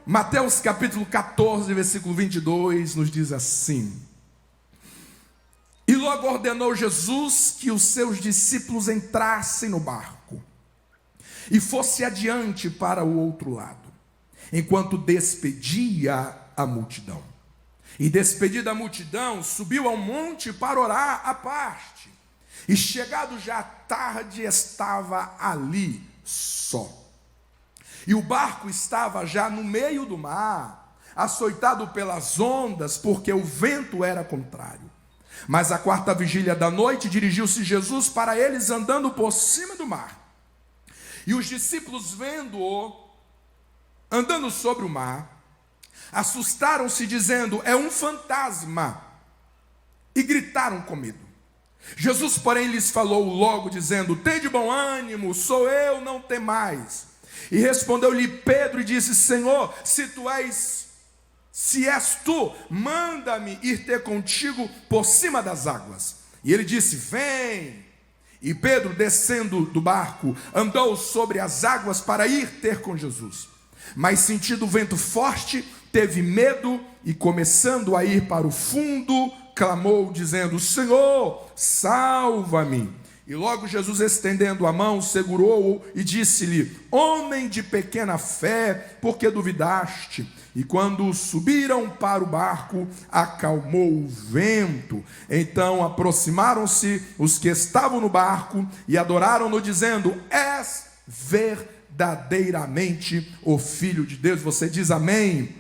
Mateus capítulo 14, versículo 22, nos diz assim: E logo ordenou Jesus que os seus discípulos entrassem no barco e fosse adiante para o outro lado, enquanto despedia a multidão. E despedida a multidão, subiu ao monte para orar à parte. E chegado já tarde, estava ali só. E o barco estava já no meio do mar, açoitado pelas ondas, porque o vento era contrário. Mas à quarta vigília da noite, dirigiu-se Jesus para eles andando por cima do mar. E os discípulos, vendo-o andando sobre o mar, assustaram-se, dizendo: é um fantasma, e gritaram com medo. Jesus, porém, lhes falou logo, dizendo: tende bom ânimo, sou eu, não temais. E respondeu-lhe Pedro e disse: Senhor, se és tu, manda-me ir ter contigo por cima das águas. E ele disse: vem. E Pedro, descendo do barco, andou sobre as águas para ir ter com Jesus. Mas sentindo o vento forte, teve medo e, começando a ir para o fundo, clamou, dizendo: Senhor, salva-me. E logo Jesus, estendendo a mão, segurou-o e disse-lhe: homem de pequena fé, por que duvidaste? E quando subiram para o barco, acalmou o vento. Então aproximaram-se os que estavam no barco e adoraram-no, dizendo: és verdadeiramente o Filho de Deus. Você diz amém?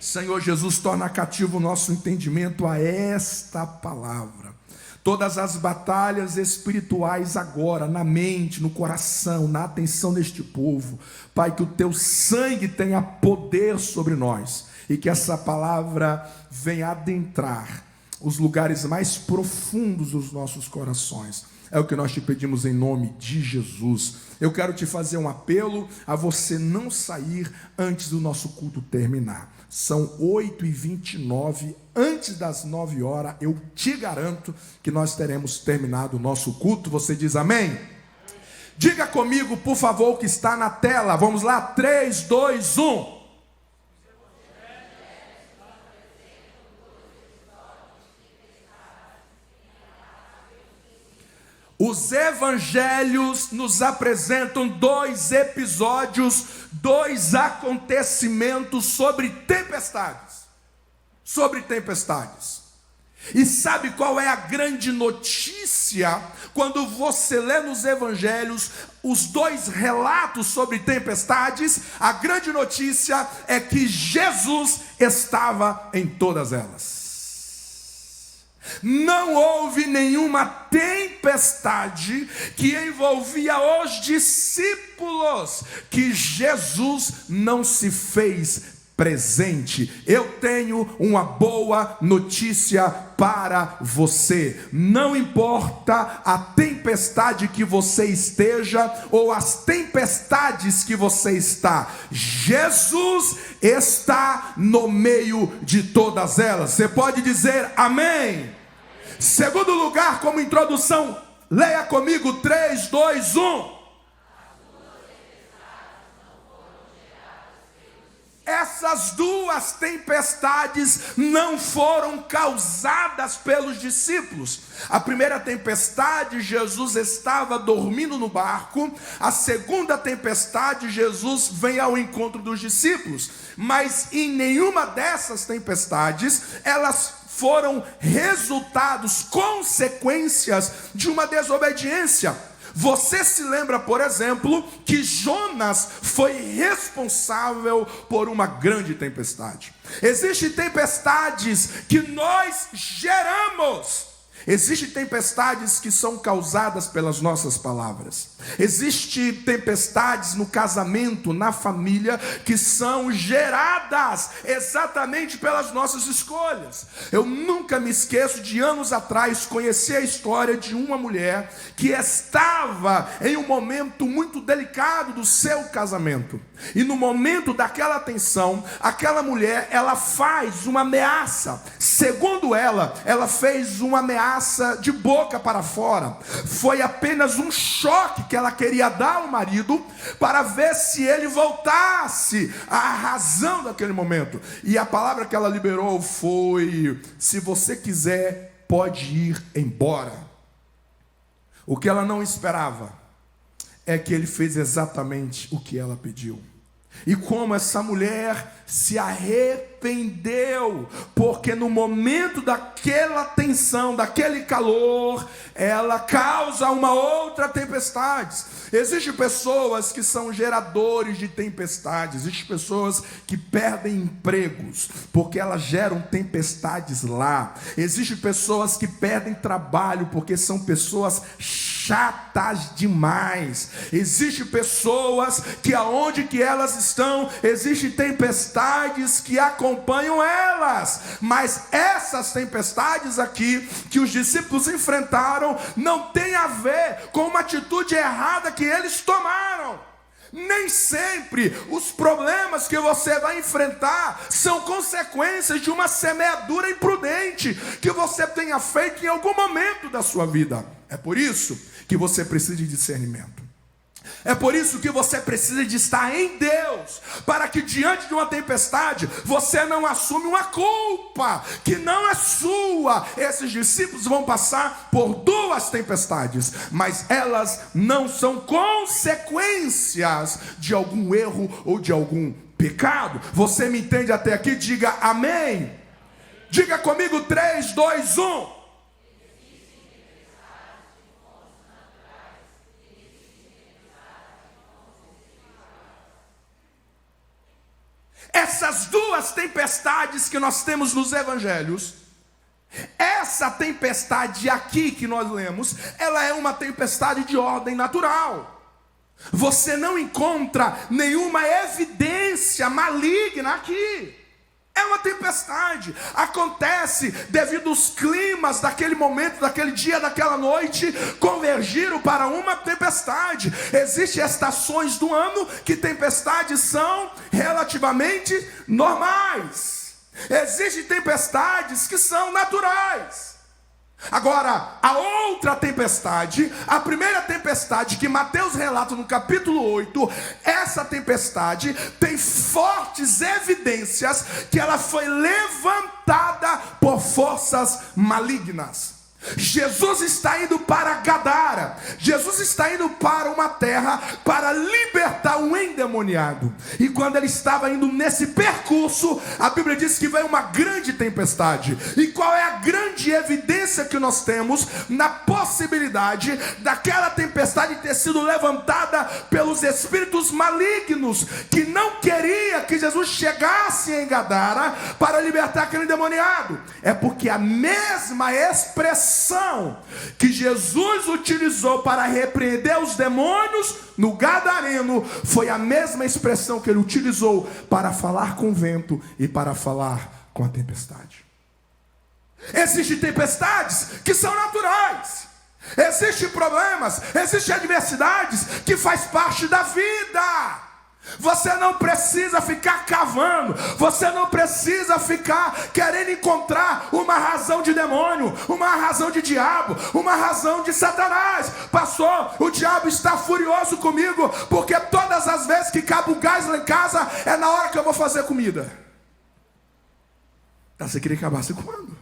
Senhor Jesus, torna cativo o nosso entendimento a esta palavra. Todas as batalhas espirituais agora, na mente, no coração, na atenção deste povo. Pai, que o teu sangue tenha poder sobre nós e que essa palavra venha adentrar os lugares mais profundos dos nossos corações. É o que nós te pedimos em nome de Jesus. Eu quero te fazer um apelo a você não sair antes do nosso culto terminar. São 8h29, antes das 9 horas, eu te garanto que nós teremos terminado o nosso culto. Você diz amém? Diga comigo, por favor, o que está na tela. Vamos lá, 3, 2, 1. Os evangelhos nos apresentam 2 episódios, 2 acontecimentos sobre tempestades. Sobre tempestades. E sabe qual é a grande notícia? Quando você lê nos evangelhos os 2 relatos sobre tempestades, a grande notícia é que Jesus estava em todas elas. Não houve nenhuma tempestade que envolvia os discípulos que Jesus não se fez presente. Eu tenho uma boa notícia para você. Não importa a tempestade que você esteja ou as tempestades que você está, Jesus está no meio de todas elas. Você pode dizer amém? Segundo lugar, como introdução, leia comigo 3, 2, 1. Essas 2 tempestades não foram causadas pelos discípulos. A primeira tempestade, Jesus estava dormindo no barco. A segunda tempestade, Jesus vem ao encontro dos discípulos. Mas em nenhuma dessas tempestades, elas foram resultados, consequências de uma desobediência. Você se lembra, por exemplo, que Jonas foi responsável por uma grande tempestade. Existem tempestades que nós geramos. Existem tempestades que são causadas pelas nossas palavras. Existem tempestades no casamento, na família, que são geradas exatamente pelas nossas escolhas. Eu nunca me esqueço de anos atrás conhecer a história de uma mulher que estava em um momento muito delicado do seu casamento. E no momento daquela tensão, aquela mulher, ela faz uma ameaça. Segundo ela fez uma ameaça ameaça de boca para fora. Foi apenas um choque que ela queria dar ao marido para ver se ele voltasse à razão daquele momento. E a palavra que ela liberou foi: se você quiser, pode ir embora. O que ela não esperava é que ele fez exatamente o que ela pediu. E como essa mulher se arrependeu, porque no momento daquela tensão, daquele calor, ela causa uma outra tempestade. Existem pessoas que são geradores de tempestades, existem pessoas que perdem empregos, porque elas geram tempestades lá. Existem pessoas que perdem trabalho, porque são pessoas chatas demais. Existem pessoas que aonde que elas estão, existem tempestades que acompanham elas, mas essas tempestades aqui que os discípulos enfrentaram não tem a ver com uma atitude errada que eles tomaram. Nem sempre os problemas que você vai enfrentar são consequências de uma semeadura imprudente que você tenha feito em algum momento da sua vida. É por isso que você precisa de discernimento. É por isso que você precisa de estar em Deus, para que diante de uma tempestade, você não assume uma culpa que não é sua. Esses discípulos vão passar por duas tempestades, mas elas não são consequências de algum erro ou de algum pecado. Você me entende até aqui? Diga amém. Diga comigo 3, 2, 1. Essas duas tempestades que nós temos nos evangelhos, essa tempestade aqui que nós lemos, ela é uma tempestade de ordem natural. Você não encontra nenhuma evidência maligna aqui. É uma tempestade, acontece devido aos climas daquele momento, daquele dia, daquela noite, convergiram para uma tempestade. Existem estações do ano que tempestades são relativamente normais. Existem tempestades que são naturais. Agora, a outra tempestade, a primeira tempestade que Mateus relata no capítulo 8, essa tempestade tem fortes evidências que ela foi levantada por forças malignas. Jesus está indo para Gadara, Jesus está indo para uma terra para libertar um endemoniado. E quando ele estava indo nesse percurso, a Bíblia diz que veio uma grande tempestade. E qual é a grande evidência que nós temos na possibilidade daquela tempestade ter sido levantada pelos espíritos malignos, que não queria que Jesus chegasse em Gadara para libertar aquele endemoniado? É porque a mesma expressão que Jesus utilizou para repreender os demônios no Gadareno foi a mesma expressão que ele utilizou para falar com o vento e para falar com a tempestade. Existem tempestades que são naturais, existem problemas, existem adversidades que faz parte da vida. Você não precisa ficar cavando, você não precisa ficar querendo encontrar uma razão de demônio, uma razão de diabo, uma razão de Satanás. Pastor, o diabo está furioso comigo, porque todas as vezes que cabe o gás lá em casa, é na hora que eu vou fazer comida. Você queria que acabasse quando?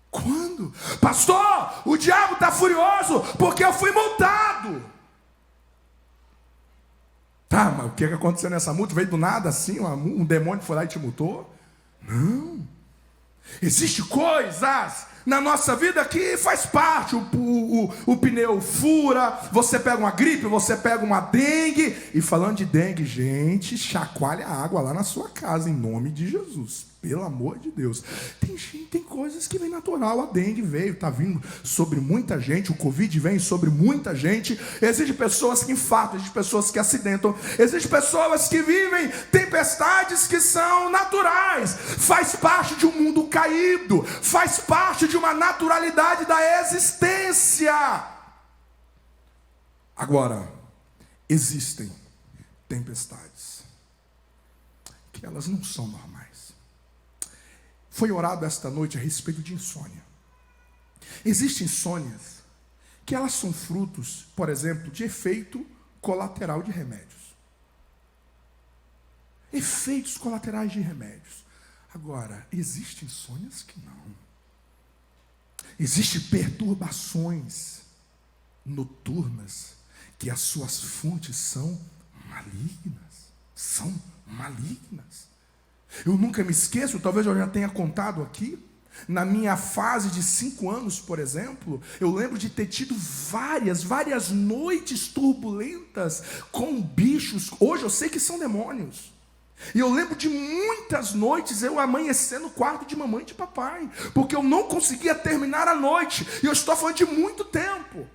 Quando? Pastor, o diabo está furioso, porque eu fui multado. Tá, mas o que aconteceu nessa multa? Veio do nada assim, um demônio foi lá e te multou? Não. Existem coisas na nossa vida que faz parte. O pneu fura, você pega uma gripe, você pega uma dengue. E falando de dengue, gente, chacoalha a água lá na sua casa, em nome de Jesus. Pelo amor de Deus. Tem coisas que vem natural. A dengue veio, está vindo sobre muita gente. O Covid vem sobre muita gente. Existem pessoas que infartam, existem pessoas que acidentam. Existem pessoas que vivem tempestades que são naturais. Faz parte de um mundo caído. Faz parte de uma naturalidade da existência. Agora, existem tempestades que elas não são normais. foi orado esta noite a respeito de insônia. Existem insônias que elas são frutos, por exemplo, de efeito colateral de remédios. Efeitos colaterais de remédios. Agora, existem insônias que não. Existem perturbações noturnas que as suas fontes são malignas. São malignas. Eu nunca me esqueço, talvez eu já tenha contado aqui, na minha fase de 5 anos, por exemplo, eu lembro de ter tido várias noites turbulentas com bichos. Hoje eu sei que são demônios. E eu lembro de muitas noites eu amanhecer no quarto de mamãe e de papai, porque eu não conseguia terminar a noite. E eu estou falando de muito tempo.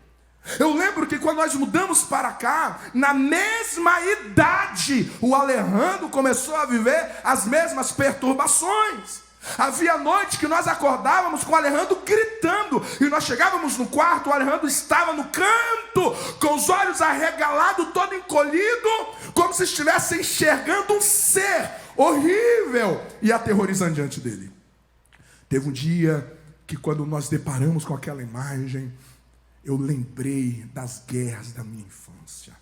Eu lembro que quando nós mudamos para cá, na mesma idade, o Alejandro começou a viver as mesmas perturbações. Havia noite que nós acordávamos com o Alejandro gritando, e nós chegávamos no quarto, o Alejandro estava no canto, com os olhos arregalados, todo encolhido, como se estivesse enxergando um ser horrível e aterrorizante diante dele. Teve um dia que, quando nós deparamos com aquela imagem, eu lembrei das guerras da minha infância.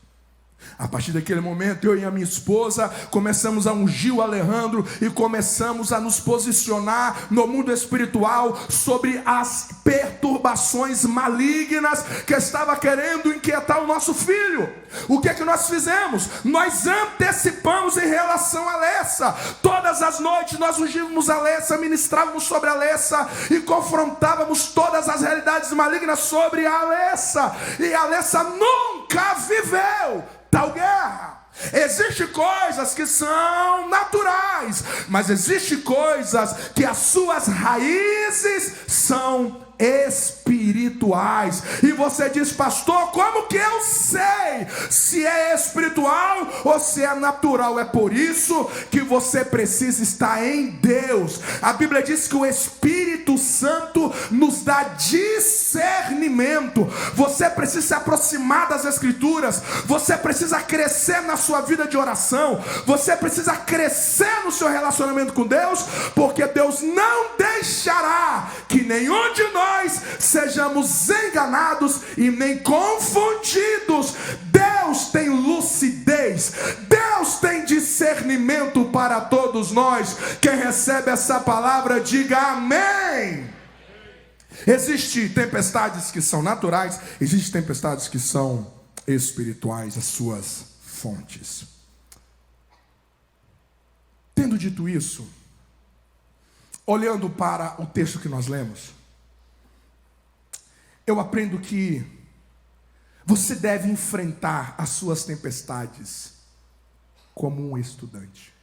A partir daquele momento, eu e a minha esposa começamos a ungir o Alejandro e começamos a nos posicionar no mundo espiritual sobre as perturbações malignas que estava querendo inquietar o nosso filho. O que é que nós fizemos? Nós antecipamos em relação a Alessa. Todas as noites nós ungívamos a Alessa, ministrávamos sobre a Alessa e confrontávamos todas as realidades malignas sobre a Alessa. E a Alessa nunca viveu tal guerra. Existem coisas que são naturais, mas existem coisas que as suas raízes são espirituais. E você diz: pastor, como que eu sei se é espiritual ou se é natural? É por isso que você precisa estar em Deus. A Bíblia diz que o Espírito Santo nos dá discernimento. Você precisa se aproximar das Escrituras, você precisa crescer na sua vida de oração, você precisa crescer no seu relacionamento com Deus, porque Deus não deixará que nenhum de nós sejamos enganados e nem confundidos. Deus tem lucidez, Deus tem discernimento para todos nós. Quem recebe essa palavra, diga amém. Existem tempestades que são naturais, existem tempestades que são espirituais, as suas fontes. Tendo dito isso, olhando para o texto que nós lemos, eu aprendo que você deve enfrentar as suas tempestades como um estudante.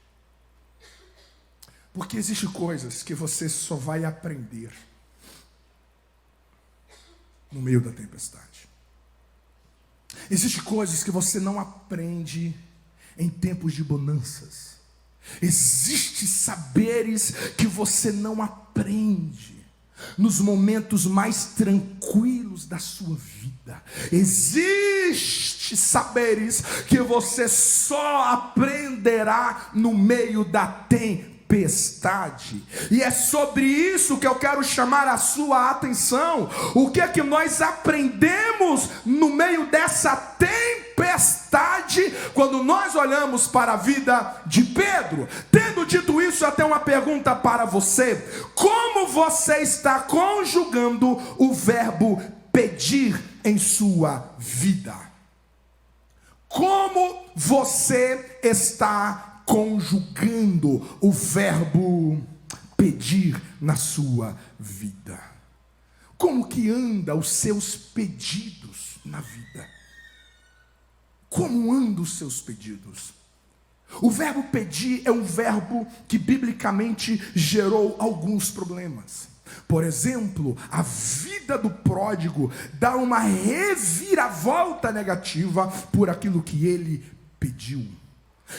Porque existem coisas que você só vai aprender no meio da tempestade. Existem coisas que você não aprende em tempos de bonanças. Existem saberes que você não aprende nos momentos mais tranquilos da sua vida. Existem saberes que você só aprenderá no meio da tempestade. E é sobre isso que eu quero chamar a sua atenção. O que é que nós aprendemos no meio dessa tempestade quando nós olhamos para a vida de Pedro? Tendo dito isso, até uma pergunta para você: como você está conjugando o verbo pedir em sua vida? Como você está conjugando o verbo pedir na sua vida? Como que anda os seus pedidos na vida? Como andam os seus pedidos? O verbo pedir é um verbo que biblicamente gerou alguns problemas. Por exemplo, a vida do pródigo dá uma reviravolta negativa por aquilo que ele pediu.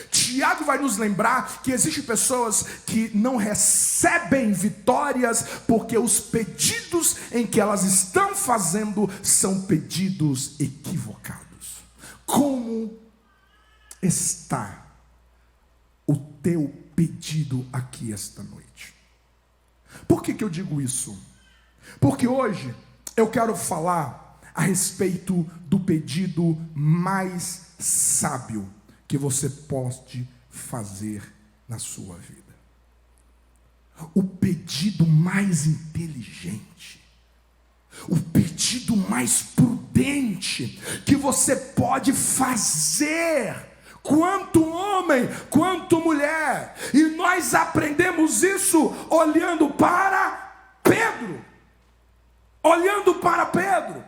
Tiago vai nos lembrar que existem pessoas que não recebem vitórias porque os pedidos em que elas estão fazendo são pedidos equivocados. Como está o teu pedido aqui esta noite? Por que eu digo isso? Porque hoje eu quero falar a respeito do pedido mais sábio que você pode fazer na sua vida. O pedido mais inteligente, o pedido mais prudente que você pode fazer, quanto homem, quanto mulher. E nós aprendemos isso olhando para Pedro. Olhando para Pedro.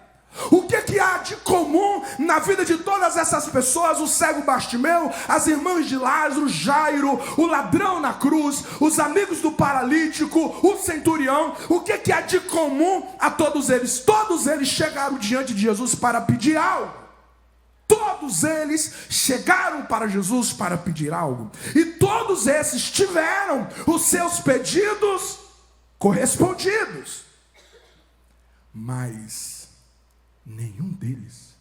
O que há de comum na vida de todas essas pessoas? O cego Bartimeu, as irmãs de Lázaro, Jairo, o ladrão na cruz, os amigos do paralítico, o centurião. O que há de comum a todos eles? Todos eles chegaram diante de Jesus para pedir algo. Todos eles chegaram para Jesus para pedir algo. E todos esses tiveram os seus pedidos correspondidos. Mas nenhum deles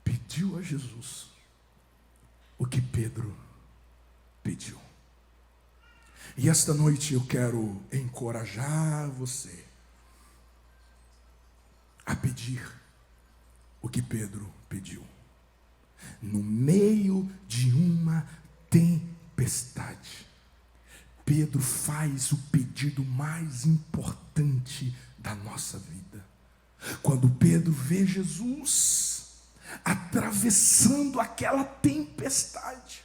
pediu a Jesus o que Pedro pediu. E esta noite eu quero encorajar você a pedir o que Pedro pediu. No meio de uma tempestade, Pedro faz o pedido mais importante da nossa vida. Quando Pedro vê Jesus atravessando aquela tempestade,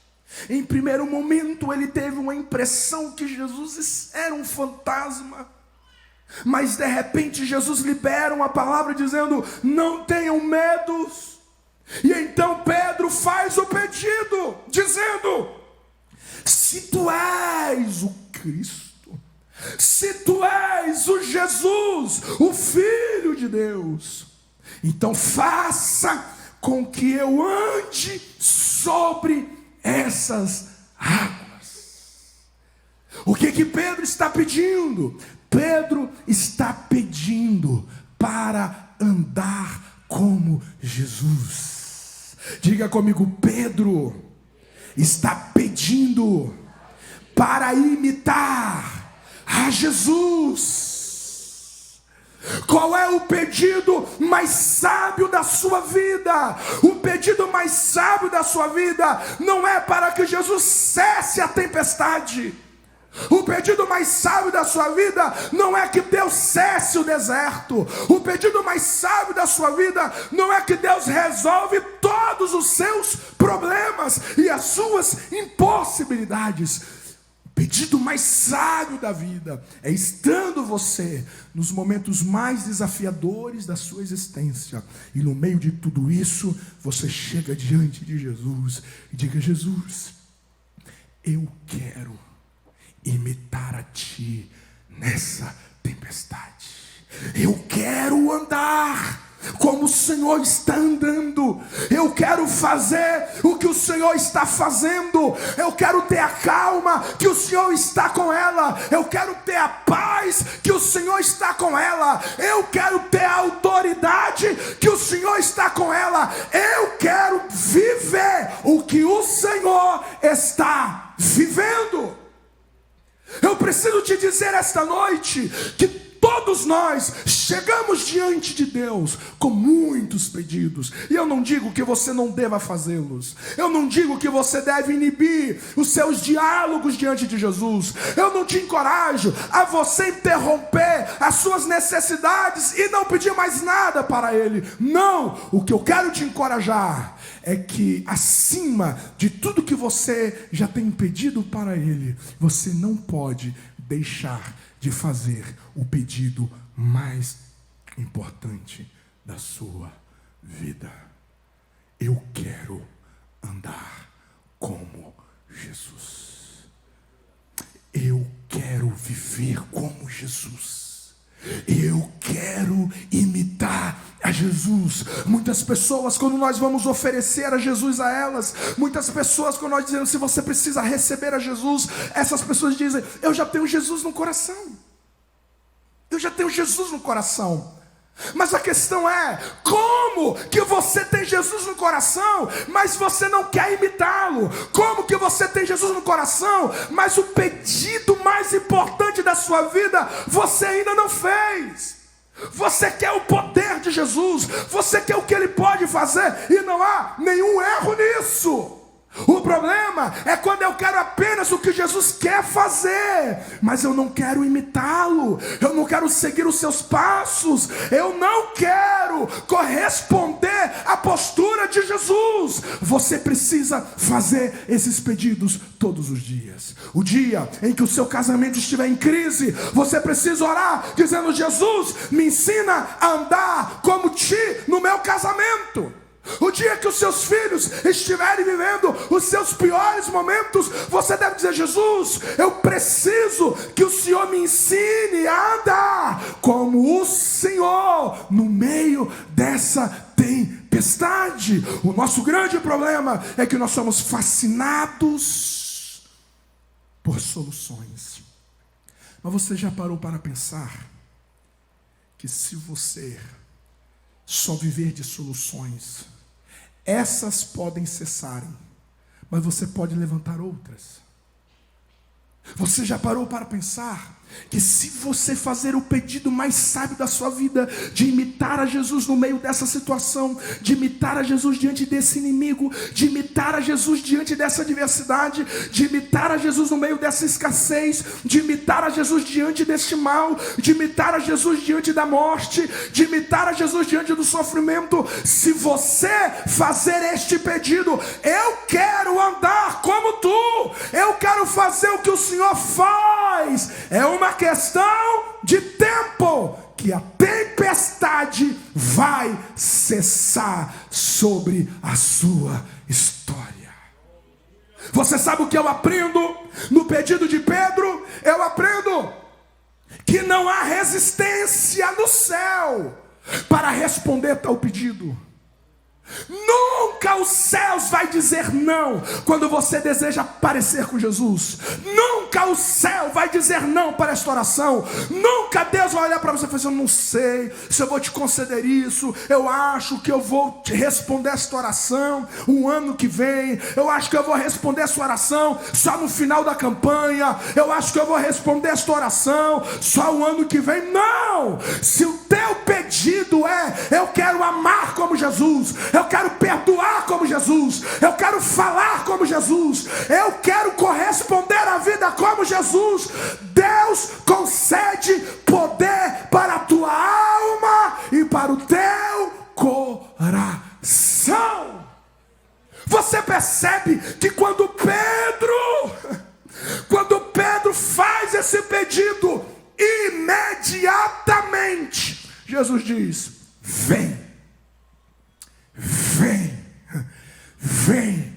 em primeiro momento ele teve uma impressão que Jesus era um fantasma. Mas de repente Jesus libera uma palavra dizendo: não tenham medo. E então Pedro faz o pedido, dizendo: se tu és o Cristo, se tu és o Jesus, o Filho de Deus, então faça com que eu ande sobre essas águas. O que Pedro está pedindo? Pedro está pedindo para andar como Jesus. Diga comigo: Pedro está pedindo para imitar a Jesus. Qual é o pedido mais sábio da sua vida? O pedido mais sábio da sua vida não é para que Jesus cesse a tempestade. O pedido mais sábio da sua vida não é que Deus cesse o deserto. O pedido mais sábio da sua vida não é que Deus resolve todos os seus problemas e as suas impossibilidades. O pedido mais sábio da vida é, estando você nos momentos mais desafiadores da sua existência, e no meio de tudo isso, você chega diante de Jesus e diga: Jesus, eu quero imitar a ti nessa tempestade. Eu quero andar como o Senhor está andando. Eu quero fazer o que o Senhor está fazendo. Eu quero ter a calma que o Senhor está com ela. Eu quero ter a paz que o Senhor está com ela. Eu quero ter a autoridade que o Senhor está com ela. Eu quero viver o que o Senhor está vivendo. Eu preciso te dizer esta noite que todos nós chegamos diante de Deus com muitos pedidos. E eu não digo que você não deva fazê-los. Eu não digo que você deve inibir os seus diálogos diante de Jesus. Eu não te encorajo a você interromper as suas necessidades e não pedir mais nada para Ele. Não, o que eu quero te encorajar é que acima de tudo que você já tem pedido para Ele, você não pode deixar de fazer o pedido mais importante da sua vida. Eu quero andar como Jesus. Eu quero viver como Jesus. Eu quero imitar a Jesus. Muitas pessoas, quando nós vamos oferecer a Jesus a elas, muitas pessoas, quando nós dizemos: se você precisa receber a Jesus, essas pessoas dizem: eu já tenho Jesus no coração. Eu já tenho Jesus no coração. Mas a questão é, como que você tem Jesus no coração, mas você não quer imitá-lo? Como que você tem Jesus no coração, mas o pedido mais importante da sua vida, você ainda não fez? Você quer o poder de Jesus, você quer o que Ele pode fazer, e não há nenhum erro nisso. O problema é quando eu quero apenas o que Jesus quer fazer, mas eu não quero imitá-lo, eu não quero seguir os seus passos, eu não quero corresponder à postura de Jesus. Você precisa fazer esses pedidos todos os dias. O dia em que o seu casamento estiver em crise, você precisa orar dizendo: Jesus, me ensina a andar como ti no meu casamento. O dia que os seus filhos estiverem vivendo os seus piores momentos, você deve dizer: Jesus, eu preciso que o Senhor me ensine a andar como o Senhor no meio dessa tempestade. O nosso grande problema é que nós somos fascinados por soluções. Mas você já parou para pensar que se você só viver de soluções, essas podem cessarem, mas você pode levantar outras? Você já parou para pensar que se você fazer o pedido mais sábio da sua vida, de imitar a Jesus no meio dessa situação, de imitar a Jesus diante desse inimigo, de imitar a Jesus diante dessa adversidade, de imitar a Jesus no meio dessa escassez, de imitar a Jesus diante deste mal, de imitar a Jesus diante da morte, de imitar a Jesus diante do sofrimento, se você fazer este pedido: eu quero andar como tu, eu quero fazer o que o Senhor faz, é uma questão de tempo que a tempestade vai cessar sobre a sua história. Você sabe o que eu aprendo no pedido de Pedro? Eu aprendo que não há resistência no céu para responder tal pedido. Nunca os céus vai dizer não quando você deseja parecer com Jesus. Nunca o céu vai dizer não para esta oração. Nunca Deus vai olhar para você e falar assim: eu não sei se eu vou te conceder isso, eu acho que eu vou te responder esta oração um ano que vem, eu acho que eu vou responder essa oração só no final da campanha, eu acho que eu vou responder esta oração só o ano que vem. Não! Se o teu pedido é: eu quero amar como Jesus, eu quero perdoar como Jesus, eu quero falar como Jesus, eu quero corresponder à vida como Jesus, Deus concede poder para a tua alma e para o teu coração. Você percebe que quando Pedro faz esse pedido, imediatamente Jesus diz: vem. Vem, vem,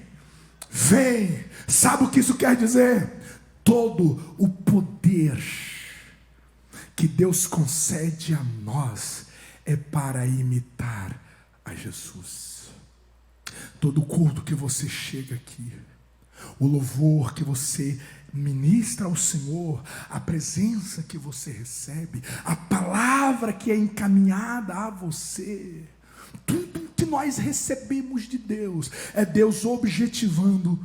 vem. Sabe o que isso quer dizer? Todo o poder que Deus concede a nós é para imitar a Jesus. Todo culto que você chega aqui, o louvor que você ministra ao Senhor, a presença que você recebe, a palavra que é encaminhada a você, tudo que nós recebemos de Deus é Deus objetivando: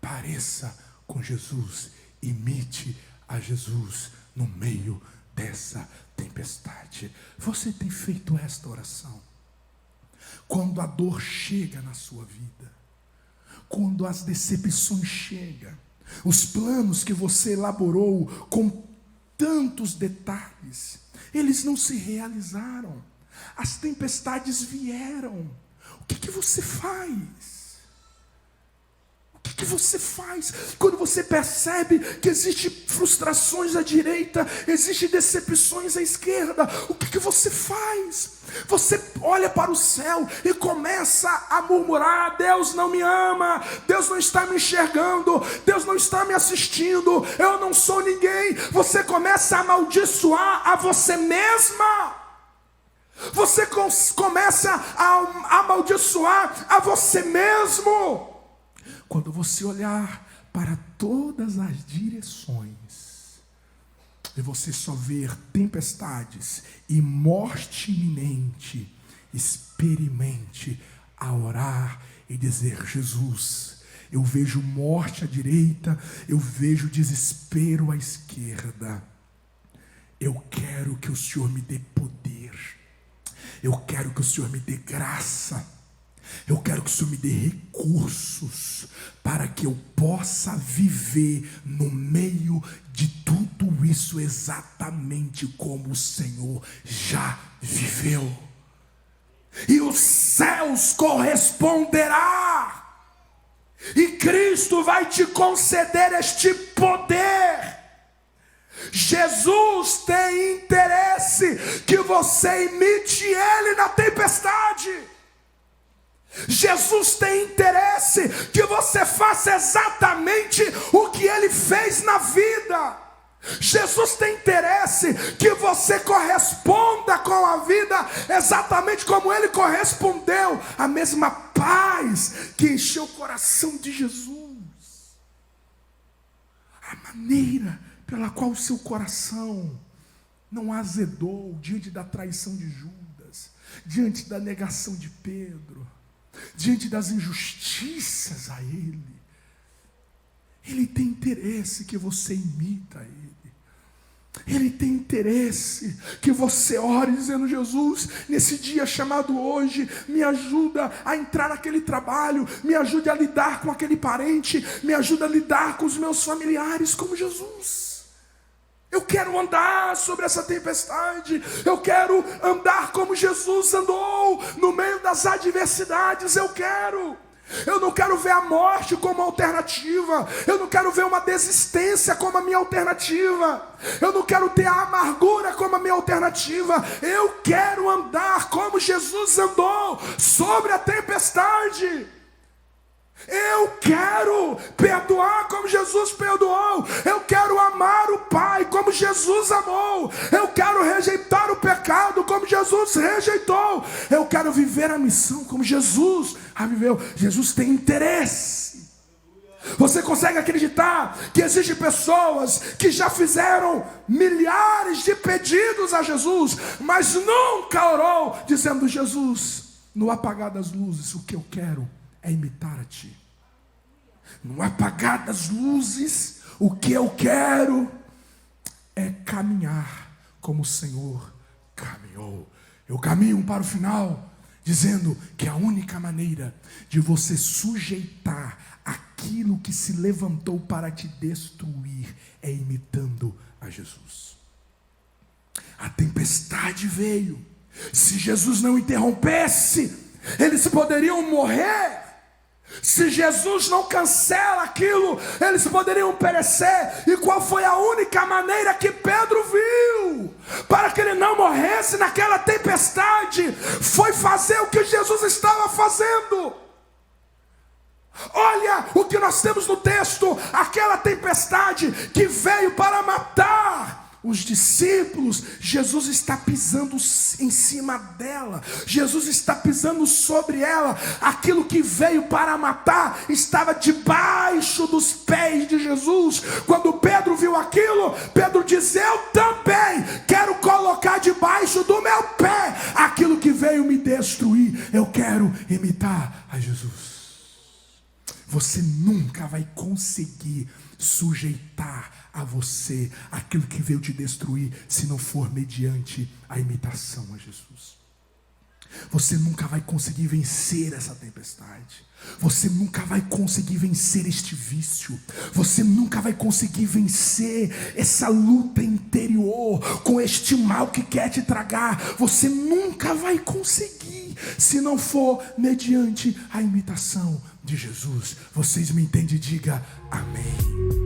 pareça com Jesus, imite a Jesus no meio dessa tempestade. Você tem feito esta oração? Quando a dor chega na sua vida, quando as decepções chegam, os planos que você elaborou com tantos detalhes, eles não se realizaram. As tempestades vieram. O que você faz? O que você faz quando você percebe que existem frustrações à direita, existem decepções à esquerda? O que você faz? Você olha para o céu e começa a murmurar: Deus não me ama, Deus não está me enxergando, Deus não está me assistindo, eu não sou ninguém. Você começa a amaldiçoar a você mesma. Você começa a amaldiçoar a você mesmo. Quando você olhar para todas as direções, e você só ver tempestades e morte iminente, experimente a orar e dizer: Jesus, eu vejo morte à direita, eu vejo desespero à esquerda. Eu quero que o Senhor me dê poder, eu quero que o Senhor me dê graça, eu quero que o Senhor me dê recursos para que eu possa viver no meio de tudo isso exatamente como o Senhor já viveu. E os céus corresponderá. E Cristo vai te conceder este poder. Jesus tem interesse que você imite Ele na tempestade. Jesus tem interesse que você faça exatamente o que Ele fez na vida. Jesus tem interesse que você corresponda com a vida exatamente como Ele correspondeu. A mesma paz que encheu o coração de Jesus. A maneira pela qual o seu coração não azedou diante da traição de Judas, diante da negação de Pedro, diante das injustiças a Ele. Ele tem interesse que você imita Ele. Ele tem interesse que você ore dizendo: Jesus, nesse dia chamado hoje, me ajuda a entrar naquele trabalho, me ajude a lidar com aquele parente, me ajuda a lidar com os meus familiares como Jesus. Eu quero andar sobre essa tempestade, eu quero andar como Jesus andou, no meio das adversidades. Eu não quero ver a morte como alternativa, eu não quero ver uma desistência como a minha alternativa, eu não quero ter a amargura como a minha alternativa. Eu quero andar como Jesus andou sobre a tempestade. Eu quero perdoar como Jesus perdoou. Eu quero amar o Pai como Jesus amou. Eu quero rejeitar o pecado como Jesus rejeitou. Eu quero viver a missão como Jesus a viveu. Jesus tem interesse. Você consegue acreditar que existem pessoas que já fizeram milhares de pedidos a Jesus, mas nunca orou dizendo: Jesus, no apagar das luzes, o que eu quero é imitar a Ti. No apagar das luzes, o que eu quero é caminhar como o Senhor caminhou. Eu caminho para o final, dizendo que a única maneira de você sujeitar aquilo que se levantou para te destruir é imitando a Jesus. A tempestade veio. Se Jesus não interrompesse, eles poderiam morrer. Se Jesus não cancela aquilo, eles poderiam perecer. E qual foi a única maneira que Pedro viu para que ele não morresse naquela tempestade? Foi fazer o que Jesus estava fazendo. Olha o que nós temos no texto: aquela tempestade que veio para matar os discípulos, Jesus está pisando em cima dela, Jesus está pisando sobre ela. Aquilo que veio para matar estava debaixo dos pés de Jesus. Quando Pedro viu aquilo, Pedro diz: eu também quero colocar debaixo do meu pé aquilo que veio me destruir. Eu quero imitar a Jesus. Você nunca vai conseguir sujeitar a você aquilo que veio te destruir se não for mediante a imitação a Jesus. Você nunca vai conseguir vencer essa tempestade. Você nunca vai conseguir vencer este vício. Você nunca vai conseguir vencer essa luta interior com este mal que quer te tragar. Você nunca vai conseguir se não for mediante a imitação de Jesus. Vocês me entendem? Diga amém.